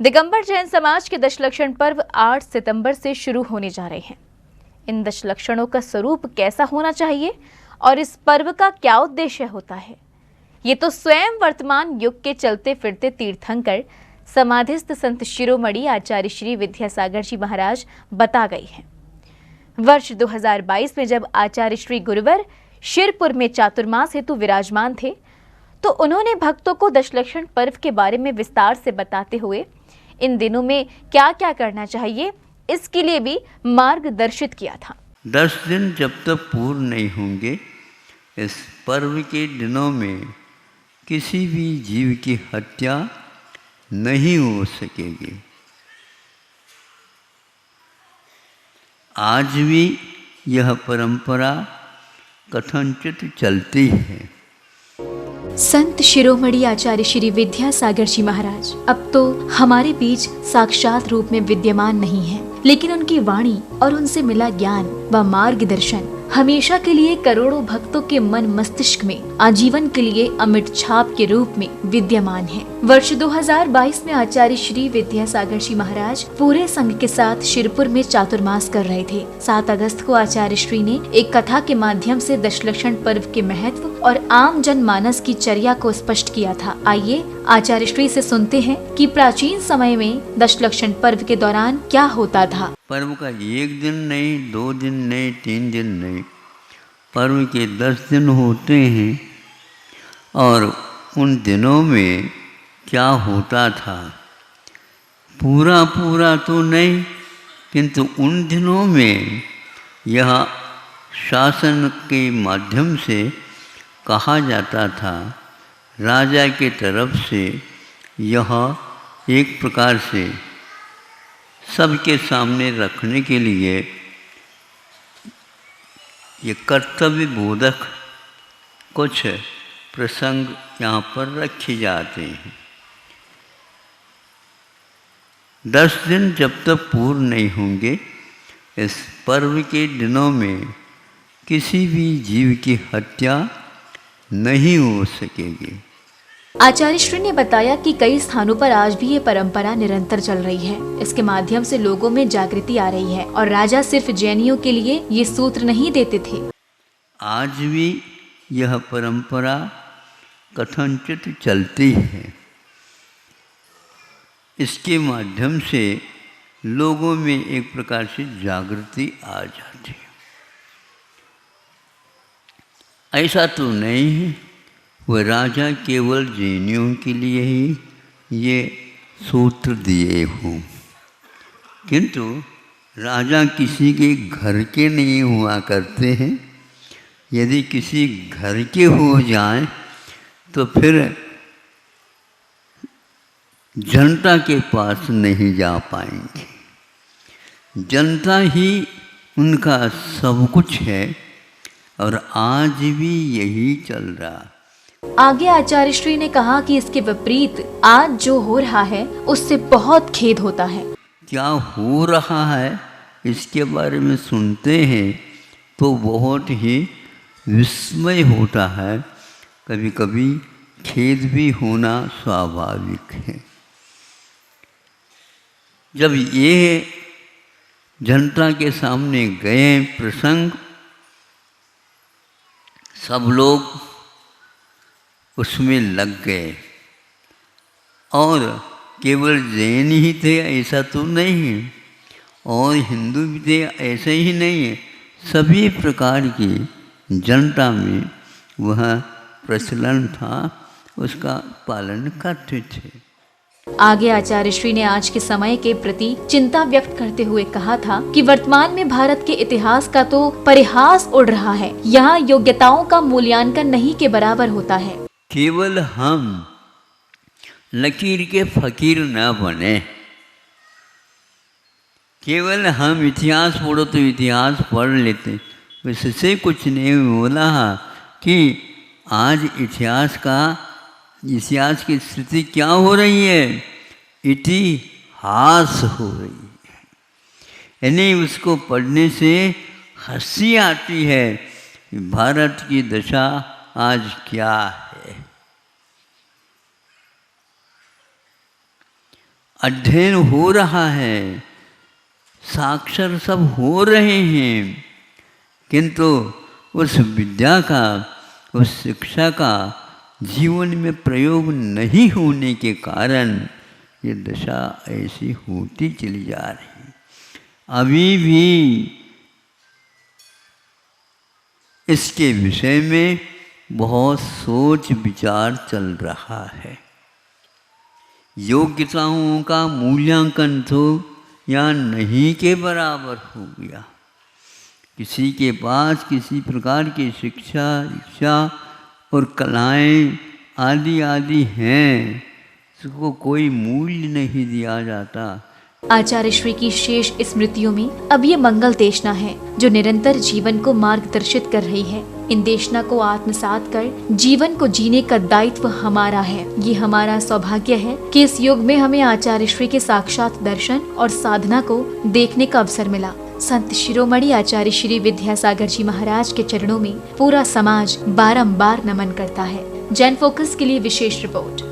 दिगंबर जैन समाज के दशलक्षण पर्व 8 सितंबर से शुरू होने जा रहे हैं। इन दशलक्षणों का स्वरूप कैसा होना चाहिए और इस पर्व का क्या उद्देश्य होता है, ये तो स्वयं वर्तमान युग के चलते फिरते तीर्थंकर समाधिस्थ संत शिरोमणि आचार्य श्री विद्यासागर जी महाराज बता गए हैं। वर्ष 2022 में जब आचार्य श्री गुरुवर शिरपुर में चातुर्मास हेतु विराजमान थे, तो उन्होंने भक्तों को दशलक्षण पर्व के बारे में विस्तार से बताते हुए इन दिनों में क्या क्या करना चाहिए, इसके लिए भी मार्गदर्शित किया था। 10 दिन जब तक पूर्ण नहीं होंगे, इस पर्व के दिनों में किसी भी जीव की हत्या नहीं हो सकेगी। आज भी यह परंपरा कथनचित चलती है। संत शिरोमणि आचार्य श्री विद्यासागर जी महाराज अब तो हमारे बीच साक्षात रूप में विद्यमान नहीं है, लेकिन उनकी वाणी और उनसे मिला ज्ञान व मार्गदर्शन हमेशा के लिए करोड़ों भक्तों के मन मस्तिष्क में आजीवन के लिए अमिट छाप के रूप में विद्यमान है। वर्ष 2022 में आचार्य श्री विद्यासागर जी महाराज पूरे संघ के साथ शिरपुर में चातुर्मास कर रहे थे। 7 अगस्त को आचार्य श्री ने एक कथा के माध्यम से दशलक्षण पर्व के महत्व और आम जनमानस की चर्या को स्पष्ट किया था। आइए आचार्य श्री से सुनते हैं कि प्राचीन समय में दशलक्षण पर्व के दौरान क्या होता था। पर्व का 1 दिन नहीं, 2 दिन नहीं, 3 दिन नहीं, पर्व के 10 दिन होते हैं। और उन दिनों में क्या होता था, पूरा तो नहीं, किंतु उन दिनों में यह शासन के माध्यम से कहा जाता था, राजा के तरफ से यह एक प्रकार से सबके सामने रखने के लिए ये कर्तव्य बोधक कुछ प्रसंग यहाँ पर रखे जाते हैं। 10 दिन जब तक पूर्ण नहीं होंगे, इस पर्व के दिनों में किसी भी जीव की हत्या नहीं हो सकेगी। आचार्य श्री ने बताया कि कई स्थानों पर आज भी ये परंपरा निरंतर चल रही है। इसके माध्यम से लोगों में जागृति आ रही है और राजा सिर्फ जैनियों के लिए ये सूत्र नहीं देते थे। आज भी यह परंपरा कथनचित चलती है। इसके माध्यम से लोगों में एक प्रकार से जागृति आ जाती है। ऐसा तो नहीं है वह राजा केवल जैनियों के लिए ही ये सूत्र दिए हों, किंतु राजा किसी के घर के नहीं हुआ करते हैं। यदि किसी घर के हो जाएं तो फिर जनता के पास नहीं जा पाएंगे। जनता ही उनका सब कुछ है और आज भी यही चल रहा। आगे आचार्य श्री ने कहा कि इसके विपरीत आज जो हो रहा है उससे बहुत खेद होता है। क्या हो रहा है इसके बारे में सुनते हैं तो बहुत ही विस्मय होता है। कभी कभी खेद भी होना स्वाभाविक है। जब ये जनता के सामने गए प्रसंग, सब लोग उसमें लग गए। और केवल जैन ही थे ऐसा तो नहीं है, और हिंदू भी थे ऐसा ही नहीं है। सभी प्रकार की जनता में वह प्रचलन था, उसका पालन करते थे। आगे आचार्य श्री ने आज के समय के प्रति चिंता व्यक्त करते हुए कहा था कि वर्तमान में भारत के इतिहास का तो परिहास उड़ रहा है। यहाँ योग्यताओं का मूल्यांकन नहीं के बराबर होता है। केवल हम लकीर के फकीर न बने। केवल हम इतिहास पढ़ो तो इतिहास पढ़ लेते, इससे कुछ नहीं बोला कि आज इतिहास की स्थिति क्या हो रही है, इतिहास हो रही है। यानी उसको पढ़ने से हंसी आती है कि भारत की दशा आज क्या है। अध्ययन हो रहा है, साक्षर सब हो रहे हैं, किंतु उस विद्या का, उस शिक्षा का जीवन में प्रयोग नहीं होने के कारण ये दशा ऐसी होती चली जा रही है। अभी भी इसके विषय में बहुत सोच विचार चल रहा है। योग्यताओं का मूल्यांकन तो या नहीं के बराबर हो गया। किसी के पास किसी प्रकार की शिक्षा, इच्छा और कलाएं आदि आदि हैं, उसको कोई मूल्य नहीं दिया जाता। आचार्य श्री की शेष स्मृतियों में अब ये मंगल देशना है जो निरंतर जीवन को मार्गदर्शित कर रही है। इन देशना को आत्मसात कर जीवन को जीने का दायित्व हमारा है। ये हमारा सौभाग्य है कि इस युग में हमें आचार्य श्री के साक्षात दर्शन और साधना को देखने का अवसर मिला। संत शिरोमणि आचार्य श्री विद्यासागर जी महाराज के चरणों में पूरा समाज बारंबार नमन करता है। जैन फोकस के लिए विशेष रिपोर्ट।